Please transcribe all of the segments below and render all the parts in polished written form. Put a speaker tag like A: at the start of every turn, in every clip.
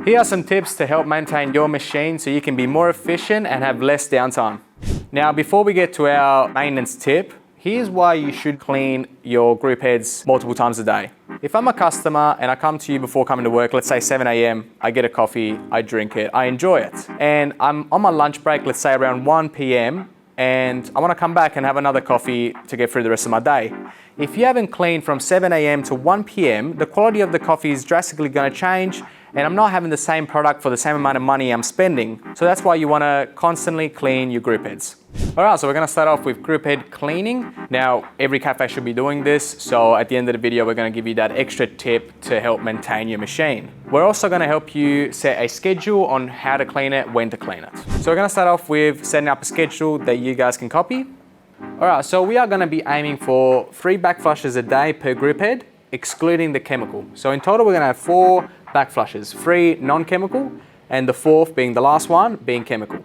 A: Here are some tips to help maintain your machine so you can be more efficient and have less downtime. Now, before we get to our maintenance tip, here's why you should clean your group heads multiple times a day. If I'm a customer and I come to you before coming to work, let's say 7 a.m, I get a coffee, I drink it, I enjoy it. And I'm on my lunch break, let's say around 1 p.m, and I want to come back and have another coffee to get through the rest of my day. If you haven't cleaned from 7 a.m. to 1 p.m, the quality of the coffee is drastically going to change, and I'm not having the same product for the same amount of money I'm spending. So that's why you want to constantly clean your group heads. All right, so we're going to start off with group head cleaning. Now, every cafe should be doing this, so at the end of the video, we're going to give you that extra tip to help maintain your machine. We're also going to help you set a schedule on how to clean it, when to clean it. So we're going to start off with setting up a schedule that you guys can copy. All right, so we are going to be aiming for 3 back flushes a day per group head, excluding the chemical. So in total, we're going to have 4 back flushes, 3 non-chemical, and the 4th being the last one, being chemical.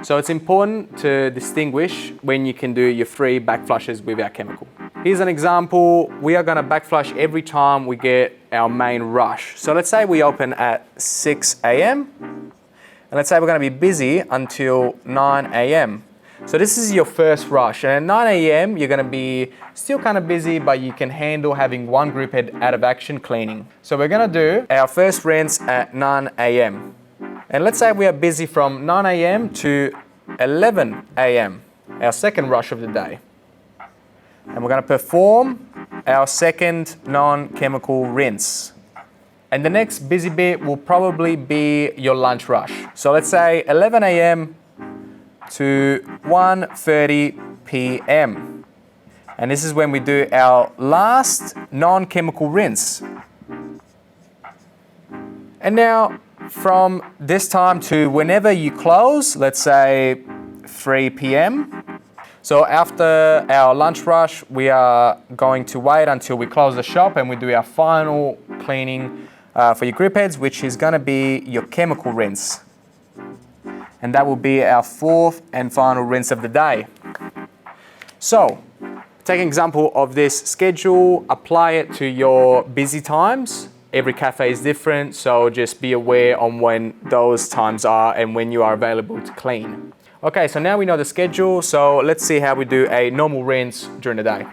A: So it's important to distinguish when you can do your 3 back flushes without chemical. Here's an example. We are going to back flush every time we get our main rush. So let's say we open at 6 a.m. and let's say we're going to be busy until 9 a.m. So this is your first rush, and at 9 a.m. you're going to be still kind of busy, but you can handle having 1 group head out of action cleaning. So we're going to do our first rinse at 9 a.m. And let's say we are busy from 9 a.m. to 11 a.m, our second rush of the day. And we're going to perform our second non-chemical rinse. And the next busy bit will probably be your lunch rush. So let's say 11 a.m. to 1:30 p.m. And this is when we do our last non-chemical rinse. And now, from this time to whenever you close, let's say 3 p.m. So after our lunch rush, we are going to wait until we close the shop and we do our final cleaning for your group heads, which is going to be your chemical rinse. And that will be our 4th and final rinse of the day. So, take an example of this schedule, apply it to your busy times. Every cafe is different, so just be aware on when those times are and when you are available to clean. Okay, so now we know the schedule, so let's see how we do a normal rinse during the day.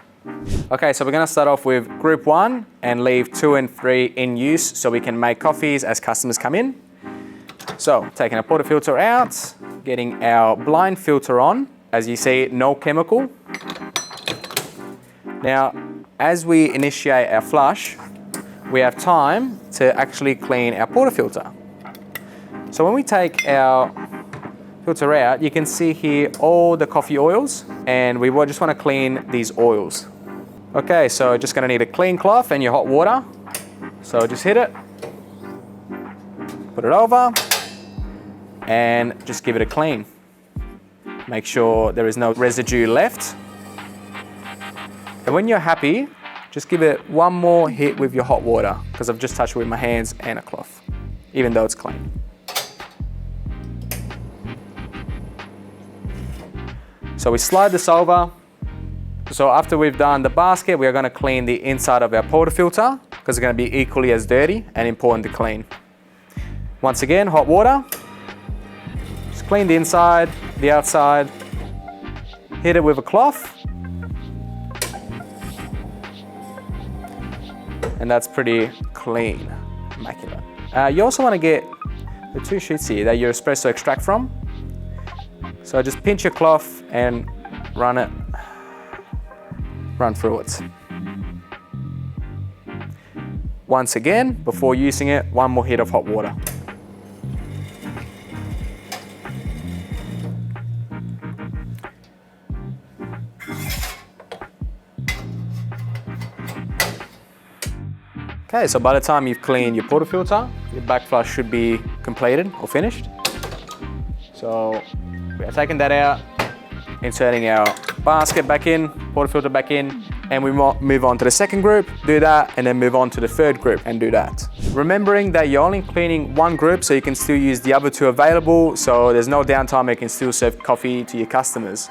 A: Okay, so we're going to start off with group 1 and leave 2 and 3 in use so we can make coffees as customers come in. So, taking our portafilter out, getting our blind filter on. As you see, no chemical. Now, as we initiate our flush, we have time to actually clean our portafilter. So when we take our filter out, you can see here all the coffee oils, and we just want to clean these oils. Okay, so just going to need a clean cloth and your hot water. So just hit it, put it over, and just give it a clean. Make sure there is no residue left. And when you're happy, just give it one more hit with your hot water, because I've just touched it with my hands and a cloth, even though it's clean. So we slide this over. So after we've done the basket, we are going to clean the inside of our portafilter, because it's going to be equally as dirty and important to clean. Once again, hot water. Just clean the inside, the outside. Hit it with a cloth. And that's pretty clean, immaculate. You also want to get the 2 sheets here that you're supposed to extract from. So just pinch your cloth and run through it. Once again, before using it, one more hit of hot water. Okay, so by the time you've cleaned your portafilter, your back flush should be completed or finished. So we are taking that out, inserting our basket back in, portafilter back in, and we move on to the second group, do that, and then move on to the third group and do that. Remembering that you're only cleaning one group, so you can still use the other 2 available, so there's no downtime, you can still serve coffee to your customers.